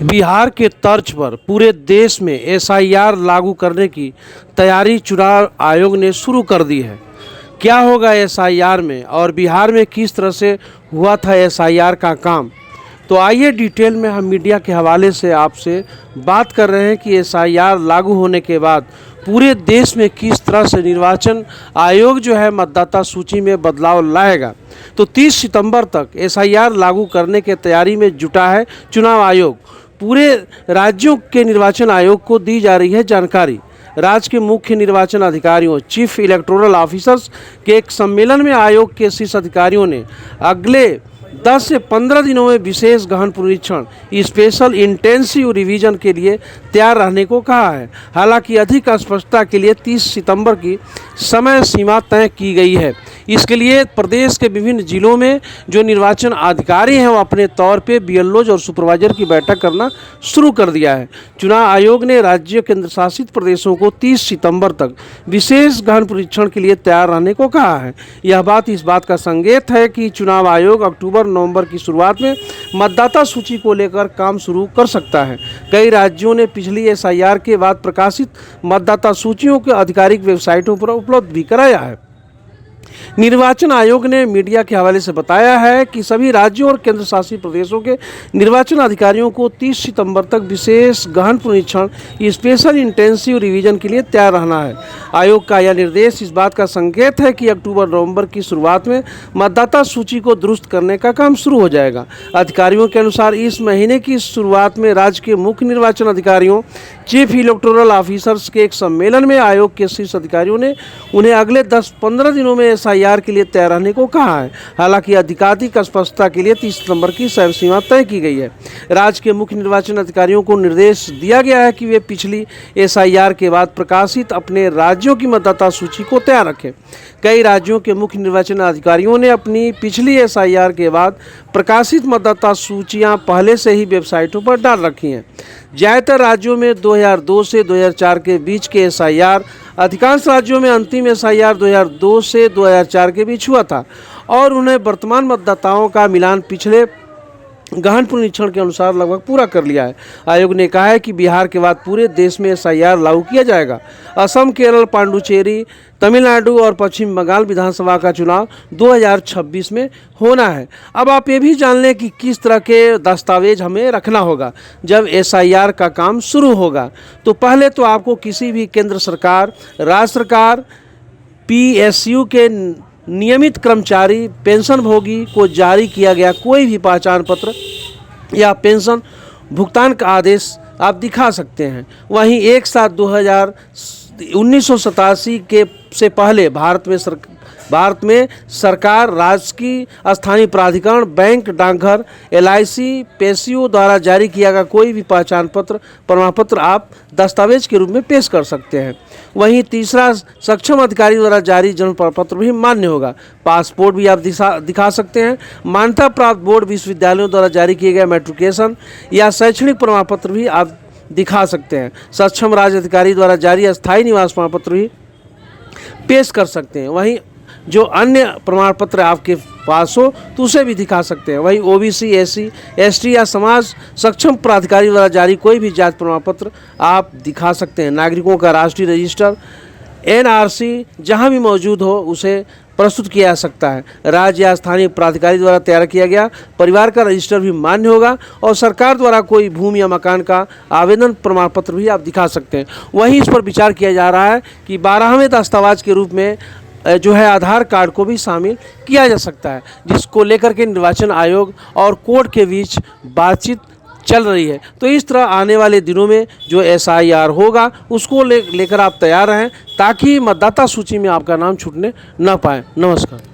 बिहार के तर्ज पर पूरे देश में एसआईआर लागू करने की तैयारी चुनाव आयोग ने शुरू कर दी है। क्या होगा एसआईआर में और बिहार में किस तरह से हुआ था एसआईआर का काम, तो आइए डिटेल में हम मीडिया के हवाले से आपसे बात कर रहे हैं कि एसआईआर लागू होने के बाद पूरे देश में किस तरह से निर्वाचन आयोग जो है मतदाता सूची में बदलाव लाएगा। तो 30 सितंबर तक एसआईआर लागू करने के तैयारी में जुटा है चुनाव आयोग। पूरे राज्यों के निर्वाचन आयोग को दी जा रही है जानकारी। राज्य के मुख्य निर्वाचन अधिकारियों चीफ इलेक्टोरल ऑफिसर्स के एक सम्मेलन में आयोग के शीर्ष अधिकारियों ने अगले 10 से 15 दिनों में विशेष गहन पुनरीक्षण स्पेशल इंटेंसिव रिवीजन के लिए तैयार रहने को कहा है। हालांकि अधिक स्पष्टता के लिए 30 सितंबर की समय सीमा तय की गई है। इसके लिए प्रदेश के विभिन्न जिलों में जो निर्वाचन अधिकारी हैं वो अपने तौर पे बीएलओज और सुपरवाइजर की बैठक करना शुरू कर दिया है। चुनाव आयोग ने राज्य केंद्र शासित प्रदेशों को 30 सितंबर तक विशेष गहन परीक्षण के लिए तैयार रहने को कहा है। यह बात इस बात का संकेत है कि चुनाव आयोग अक्टूबर-नवंबर की शुरुआत में मतदाता सूची को लेकर काम शुरू कर सकता है। कई राज्यों ने पिछली एसआईआर के बाद प्रकाशित मतदाता सूचियों के आधिकारिक वेबसाइटों पर उपलब्ध भी कराया है। निर्वाचन आयोग ने मीडिया के हवाले से बताया है कि सभी राज्यों और केंद्र शासित प्रदेशों के निर्वाचन अधिकारियों को 30 सितंबर तक विशेष गहन पुनरीक्षण स्पेशल इंटेंसिव रिवीजन के लिए तैयार रहना है। आयोग का यह निर्देश इस बात का संकेत है कि अक्टूबर-नवंबर की शुरुआत में मतदाता सूची को दुरुस्त करने का काम शुरू हो जाएगा। अधिकारियों के अनुसार इस महीने की शुरुआत में राज्य के मुख्य निर्वाचन अधिकारियों चीफ इलेक्टोरल ऑफिसर्स के एक सम्मेलन में आयोग के शीर्ष अधिकारियों ने उन्हें अगले 10-15 दिनों में एसआईआर के लिए तैयार रहने को कहा है। हालांकि अधिकाधिक स्पष्टता के लिए 30 सितंबर की समय सीमा तय की गई है। राज्य के मुख्य निर्वाचन अधिकारियों को निर्देश दिया गया है कि वे पिछली एसआईआर के बाद प्रकाशित अपने राज्यों की मतदाता सूची को तैयार रखें। कई राज्यों के मुख्य निर्वाचन अधिकारियों ने अपनी पिछली एसआईआर के बाद प्रकाशित मतदाता सूचियां पहले से ही वेबसाइटों पर डाल रखी हैं। ज़्यादातर राज्यों में 2002 से 2004 के बीच के एसआईआर, अधिकांश राज्यों में अंतिम एसआईआर 2002 से 2004 के बीच हुआ था और उन्हें वर्तमान मतदाताओं का मिलान पिछले गहन पुनरीक्षण के अनुसार लगभग पूरा कर लिया है। आयोग ने कहा है कि बिहार के बाद पूरे देश में एसआईआर लागू किया जाएगा। असम, केरल, पांडुचेरी, तमिलनाडु और पश्चिम बंगाल विधानसभा का चुनाव 2026 में होना है। अब आप ये भी जान लें कि किस तरह के दस्तावेज हमें रखना होगा जब एसआईआर का काम शुरू होगा। तो पहले तो आपको किसी भी केंद्र सरकार, राज्य सरकार, पीएसयू के नियमित कर्मचारी, पेंशनभोगी को जारी किया गया कोई भी पहचान पत्र या पेंशन भुगतान का आदेश आप दिखा सकते हैं। वहीं एक साथ 1987 के से पहले भारत में सरकार, राज्य की स्थानीय प्राधिकरण, बैंक, डाकघर, एलआईसी, पीएसयू द्वारा जारी किया गया कोई भी पहचान पत्र, प्रमाण पत्र आप दस्तावेज के रूप में पेश कर सकते हैं। वहीं तीसरा, सक्षम अधिकारी द्वारा जारी जन्म प्रमाण पत्र भी मान्य होगा। पासपोर्ट भी आप दिखा सकते हैं। मान्यता प्राप्त बोर्ड, विश्वविद्यालयों द्वारा जारी किए गए मैट्रिकुलेशन या शैक्षणिक प्रमाण पत्र भी आप दिखा सकते हैं। सक्षम राज्य अधिकारी द्वारा जारी अस्थायी निवास प्रमाण पत्र भी पेश कर सकते हैं। वहीं जो अन्य प्रमाण पत्र आपके पास हो तो उसे भी दिखा सकते हैं। वहीं ओबीसी, एससी, एसटी या समाज सक्षम प्राधिकारी द्वारा जारी कोई भी जाति प्रमाण पत्र आप दिखा सकते हैं। नागरिकों का राष्ट्रीय रजिस्टर, एनआरसी जहां भी मौजूद हो उसे प्रस्तुत किया जा सकता है। राज्य या स्थानीय प्राधिकारी द्वारा तैयार किया गया परिवार का रजिस्टर भी मान्य होगा और सरकार द्वारा कोई भूमि या मकान का आवेदन प्रमाण पत्र भी आप दिखा सकते हैं। वहीं इस पर विचार किया जा रहा है कि 12वें दस्तावेज के रूप में जो है आधार कार्ड को भी शामिल किया जा सकता है, जिसको लेकर के निर्वाचन आयोग और कोर्ट के बीच बातचीत चल रही है। तो इस तरह आने वाले दिनों में जो एसआईआर होगा उसको लेकर आप तैयार रहें ताकि मतदाता सूची में आपका नाम छूटने न पाए। नमस्कार।